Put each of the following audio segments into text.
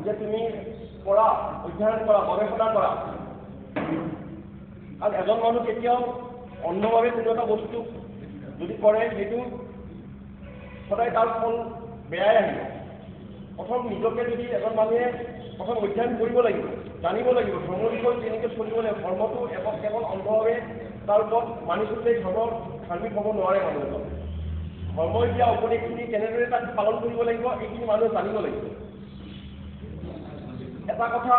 যে তুমি কৰা অধ্যয়ন কৰা গৱেষণা কৰা আৰু এজন মানুহ কেতিয়াও অন্ধভাৱে কোনো এটা বস্তু যদি কৰে সেইটো সদায় তাৰ ফল বেয়াই আহিব প্ৰথম নিজকে যদি এজন মানুহে প্ৰথম অধ্যয়ন কৰিব লাগিব জানিব লাগিব ধৰ্মৰ বিষয়ে কেনেকৈ চলিব লাগিব ধৰ্মটো কেৱল অন্ধভাৱে তাৰ ওপৰত মানি চলিলে ধৰ্মৰ ধাৰ্মিক হ'ব নোৱাৰে মানুহ এজন ধৰ্মই দিয়া উপদেশখিনি কেনেদৰে তাক পালন কৰিব লাগিব এইখিনি মানুহে জানিব লাগিব এটা কথা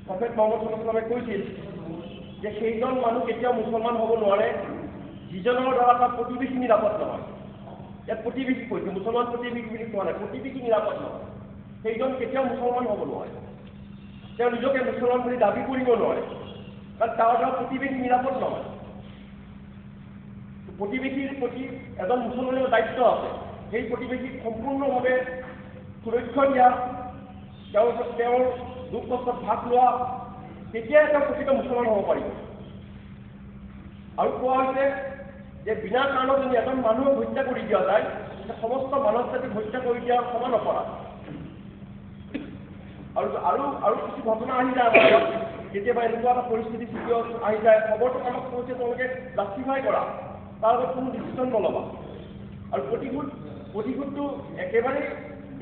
প্ৰফেট মহম্মদ ছাল্লাল্লাহু আলাইহি কৈছিল যে সেইজন মানুহ কেতিয়াও মুছলমান হ'ব নোৱাৰে যিজনৰ দ্বাৰা তাৰ প্ৰতিবেশী নিৰাপদ নহয় ইয়াত প্ৰতিবেশী কৈছে মুছলমান প্ৰতিবেশী বুলি কোৱা নাই প্ৰতিবেশী নিৰাপদ নহয় সেইজন কেতিয়াও মুছলমান হ'ব নোৱাৰে তেওঁ নিজকে মুছলমান বুলি দাবী কৰিব নোৱাৰে কাৰণ তাৰ দ্বাৰা প্ৰতিবেশী নিৰাপদ নহয় প্ৰতিবেশীৰ প্ৰতি এজন মুছলমানৰ দায়িত্ব আছে সেই প্ৰতিবেশীক সম্পূৰ্ণভাৱে সুৰক্ষা দিয়া তেওঁৰ দুখ কষ্টত ভাগ লোৱা তেতিয়াই তেওঁ প্ৰকৃত মুছলমান হ'ব পাৰিব আৰু কোৱা হৈছে যে বিনা কাৰণত যদি এজন মানুহক হত্যা কৰি দিয়া যায় সমস্ত মানৱ জাতিক হত্যা কৰি দিয়াৰ সমান অপৰাধ আৰু কিছু ঘটনা আহি যায় আমাৰ কেতিয়াবা এনেকুৱা এটা পৰিস্থিতি আহি যায় খবৰটো আমাক কৈছে তেওঁলোকে জাষ্টিফাই কৰা তাৰ লগত কোনো ডিচিশ্যন নল'বা আৰু প্ৰতিশোধটো একেবাৰে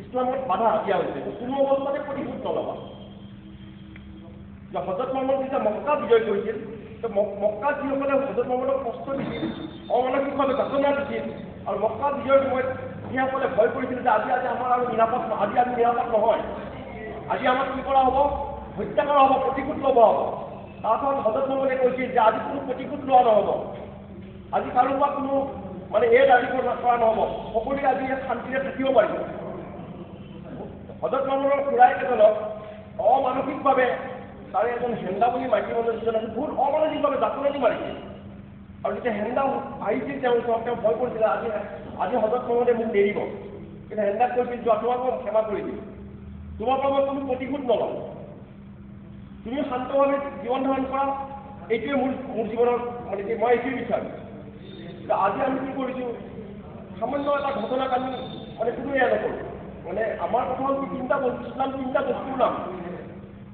ইছলামত বাধা দিয়া হৈছে কোনো অৱস্থাতে প্ৰতিশোধ নল'বা হজৰত মহম্মদ যেতিয়া মক্কা বিজয় কৰিছিল মক্কাত যিসকলে হজৰত মহম্মদক কষ্ট দিছিল অমানসিকভাৱে যাতনা দিছিল আৰু মক্কা বিজয়ৰ সময়ত যিসকলে ভয় কৰিছিল যে আজি আমাৰ আৰু নিৰাপদ আজি আমি নিৰাপদ নহয় আজি আমাক কি কৰা হ'ব হত্যা কৰা হ'ব প্ৰতিশোধ ল'ব হ'ব তাৰপিছত হজৰত মহম্মদে কৈছিল যে আজি কোনো প্ৰতিশোধ লোৱা নহ'ব আজি কাৰোবাৰ কোনো মানে দাবী কৰা নহ'ব সকলোৱে আজি ইয়াত শান্তিৰে থাকিব পাৰিব হজৰত মহম্মদৰ খুৰাইকেইজনক অমানসিকভাৱে তাৰে এজন হেন্দা বুলি মাইকী মানুহ যিজন আছে বহুত অমানসিকভাৱে যাতনা দি মাৰিছিল আৰু যেতিয়া হেন্দা আহিছিল তেওঁ ভয় কৰিছিলে আজি হজৰত মহম্মদে মোক এৰিব কিন্তু হেন্দাক কৈছিল যোৱা তোমাক মই ক্ষমা কৰি দিম তোমাৰ পৰা মই কোনো প্ৰতিশোধ নলওঁ তুমি শান্তভাৱে জীৱন ধাৰণ কৰা এইটোৱে মোৰ জীৱনৰ মানে মই এইটোৱে বিচাৰোঁ আজি আমি কি কৰিছোঁ সামান্য এটা ঘটনাক আমি মানে কোনো এয়া নকৰোঁ মানে আমাৰ কথা হ'ল তিনিটা বস্তু ইছলাম তিনিটা বস্তুৰ নাম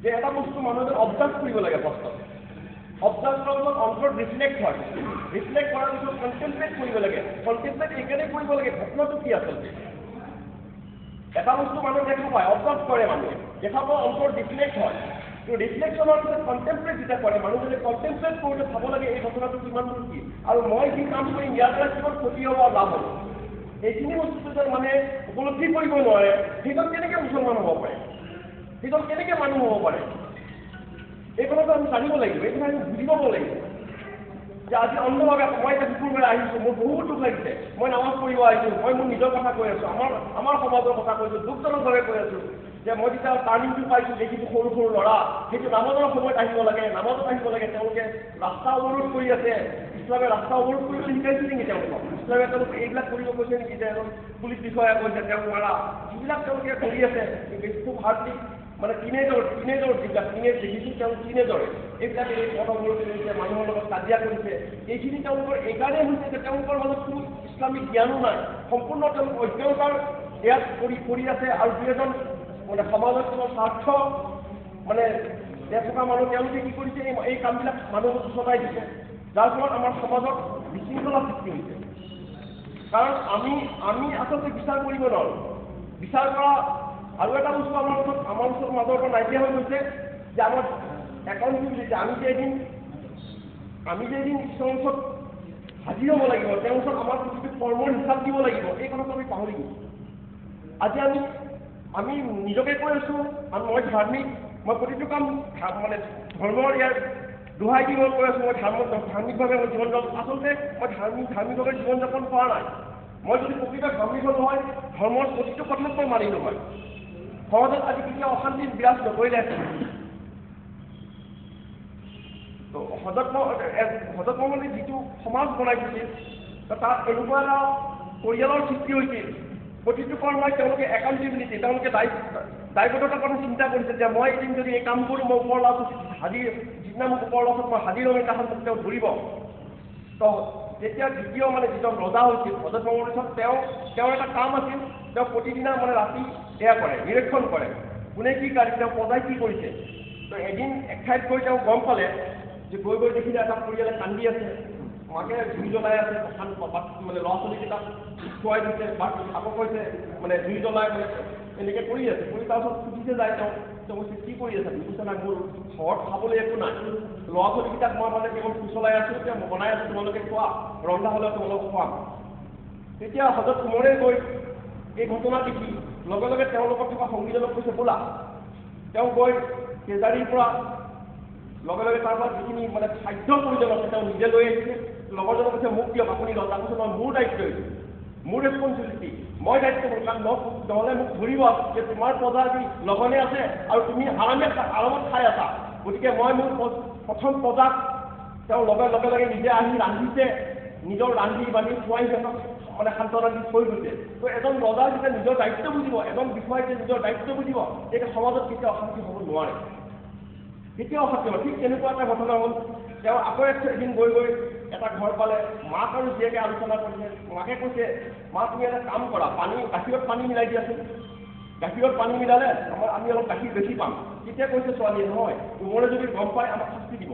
যে এটা বস্তু মানুহ এজন অবজাৰ্ভ কৰিব লাগে প্ৰশ্নত অবজাৰ্ভ কৰাৰ পিছত অন্তৰত ৰিফ্লেক্ট হয় ৰিফ্লেক্ট কৰাৰ পিছত কনচেনট্ৰেট কৰিব লাগে কনচেনট্ৰেট এইকাৰণে কৰিব লাগে ঘটনাটো কি আচলতে এটা বস্তু মানুহে দেখা পায় অবজাৰ্ভ কৰে মানুহে দেখা পোৱা অন্তৰত ৰিফ্লেক্ট হয় তো ৰিফ্লেকশ্যনৰ পিছত কণ্টেম্পলেট যেতিয়া কৰে মানুহজনে কণ্টেম্পলেট কৰোঁতে চাব লাগে এই ঘটনাটো কিমান দূৰ কি আৰু মই যি কাম কৰিম ইয়াৰ দ্বাৰা কিমান ক্ষতি হ'ব আৰু লাভ হ'ব এইখিনি বস্তুটো যেন মানে উপলব্ধি কৰিব নোৱাৰে সেইজন কেনেকৈ মুছলমান হ'ব পাৰে সেইজন কেনেকৈ মানুহ হ'ব পাৰে এই কথাটো আমি জানিব লাগিব এই কথা আমি বুজি পাব লাগিব যে আজি অন্ধভাৱে মই এতিয়া দুপুৰবেলা আহিছোঁ মোৰ বহুত দুখ লাগিছে মই নামাজ পঢ়িব আহিছোঁ মই মোৰ নিজৰ কথা কৈ আছোঁ আমাৰ সমাজৰ কথা কৈছোঁ দুখজনকভাৱে কৈ আছোঁ যে মই যেতিয়া টাৰ্ণিংটো পাইছোঁ দেখিছোঁ সৰু সৰু ল'ৰা সেইটো নামাজৰ সময়ত আহিব লাগে নামাজত আহিব লাগে তেওঁলোকে ৰাস্তা অৱৰোধ কৰি আছে ইছলামে ৰাস্তা অৱৰোধ কৰিবলৈ শিকাইছে নেকি তেওঁলোকক ইছলামে তেওঁলোকে এইবিলাক কৰিব কৈছে নেকি যে এজন পুলিচ বিষয়া কৈছে তেওঁক মাৰা যিবিলাক তেওঁলোকে কৰি আছে খুব হাৰ্ডলি মানে টিনেজৰ যিবিলাক টিনেজ দেখিছোঁ তেওঁ টিনেজৰে এইবিলাকে এই পথ অৱৰোধ কৰিছে মানুহৰ লগত কাজিয়া কৰিছে এইখিনি তেওঁলোকৰ এইকাৰণেই হৈছে যে তেওঁলোকৰ মাজত কোনো ইছলামিক জ্ঞানো নাই সম্পূৰ্ণ তেওঁলোক অজ্ঞতাৰ ইয়াত কৰি আছে আৰু দুই এজন মানে সমাজত কোনো স্বাৰ্থ মানে থকা মানুহ তেওঁলোকে কি কৰিছে এই কামবিলাক মানুহক চলাই দিছে যাৰ ফলত আমাৰ সমাজত বিশৃংখলা সৃষ্টি হৈছে কাৰণ আমি আচলতে বিচাৰ কৰিব নোৱাৰোঁ বিচাৰ কৰা আৰু এটা বস্তু আমাৰ ওচৰত মাজৰ পৰা নাইকিয়া হৈ গৈছে যে আমাৰ একাউণ্টেবিলিটি আমি যে এদিন ঈশ্বৰৰ ওচৰত হাজিৰ হ'ব লাগিব তেওঁৰ ওচৰত আমাৰ প্ৰতিটো কৰ্মৰ হিচাপ দিব লাগিব এই কথাটো আমি পাহৰি গৈছোঁ আজি আমি নিজকে কৈ আছোঁ আৰু মই ধাৰ্মিক মই প্ৰতিটো কাম মানে ধৰ্মৰ ইয়াৰ দোহাই দি মই কৈ আছোঁ মই ধাৰ্মিকভাৱে মই জীৱন যাপন আচলতে মই ধাৰ্মিকভাৱে জীৱন যাপন কৰা নাই মই যদি প্ৰকৃত ধাৰ্মিক হ'লো হয় ধৰ্মৰ প্ৰতিটো কথাত মই মানিলোঁ হয় সমাজত আজি কেতিয়া অশান্তি বিৰাজ নকৰিলে তো হজৰত মহম্মদে যিটো সমাজ বনাই দিছিল তাত এনেকুৱা এটা পৰিয়ালৰ সৃষ্টি হৈছিল প্ৰতিটো কৰ্মই তেওঁলোকে একাউণ্টেবিলিটি তেওঁলোকে দায়বদ্ধতাৰ কথা চিন্তা কৰিছে যে মই এদিন যদি এই কাম কৰোঁ মই ওপৰ লাভত হাজিৰ যিদিনা মোক ওপৰ লাভত মই হাজিৰ হ'ম তাহাত মোক তেওঁ ধৰিব তো যেতিয়া দ্বিতীয় মানে যিজন ৰজা হৈছিল হজৰত মহম্মদ তেওঁৰ এটা কাম আছিল তেওঁ প্ৰতিদিনা মানে ৰাতি এয়া কৰে, নিৰীক্ষণ কৰে, কোনে কি কাঢ়ি তেওঁ পজাই কি কৰিছে। তো এদিন এক ঠাইত গৈ তেওঁ গম পালে যে গৈ দেখিলে এটা পৰিয়ালে কান্দি আছে, মাকে জুই জ্বলাই আছে, মানে ল'ৰা ছোৱালীকেইটাক খুৱাই দিছে, বাট আকৌ কৈছে মানে জুই জ্বলাই মানে এনেকৈ কৰি আছে, কৰি তাৰপিছত সুধিছে যায় তেওঁ কৈছে কি কৰি আছে, বুজিছে নাই মোৰ ঘৰত খাবলৈ একো নাই, ল'ৰা ছোৱালীকেইটাক মই মানে কেৱল ফুচলাই আছোঁ, এতিয়া বনাই আছোঁ, তোমালোকে খোৱা, ৰন্ধা হ'লে তোমালোকক খুৱাম। তেতিয়া হজৰত উমৰে গৈ এই ঘটনা দেখি লগে লগে তেওঁলোকক থকা সংগীজনক কৈছে ব'লা। তেওঁ গৈ কেজাৰীৰ পৰা লগে লগে তাৰ পৰা যিখিনি মানে খাদ্যৰ প্ৰয়োজন আছে তেওঁ নিজে লৈ আহিছে। লগৰজনক কৈছে মোক দিয়ক, আপুনি লওক। তাৰপিছত মই মোৰ দায়িত্ব এইটো, মোৰ ৰেছপনচিবিলিটি, মই দায়িত্ব কৰোঁ, কাৰণ নহ'লে মোক ধৰিব যে তোমাৰ প্ৰজা যি লগনে আছে আৰু তুমি আৰামত খাই আছা, গতিকে মই মোৰ প্ৰথম প্ৰজাক তেওঁ লগে লগে নিজে আহি ৰান্ধিছে, নিজৰ ৰান্ধি বান্ধি খুৱাই সিহঁতক মানে সান্তনা দি থৈ গৈছে। তো এজন ৰজা যেতিয়া নিজৰ দায়িত্ব বুজিব, এজন বিষয়াই যে নিজৰ দায়িত্ব বুজিব, তেতিয়া সমাজত কেতিয়াও অশান্তি হ'ব নোৱাৰে, কেতিয়াও অশান্তি হ'ব। ঠিক তেনেকুৱা এটা ঘটনা হ'ল, তেওঁ আকৌ এদিন গৈ এটা ঘৰ পালে, মাক আৰু জীয়েকে আলোচনা কৰিছে। মাকে কৈছে মা তুমি এটা কাম কৰা, গাখীৰত পানী মিলাই দিয়াচোন, গাখীৰত পানী মিলালে আমি অলপ গাখীৰ বেছি পাম। তেতিয়া কৈছে ছোৱালীয়ে নহয়, কোমৰে যদি গম পাই আমাক শাস্তি দিব।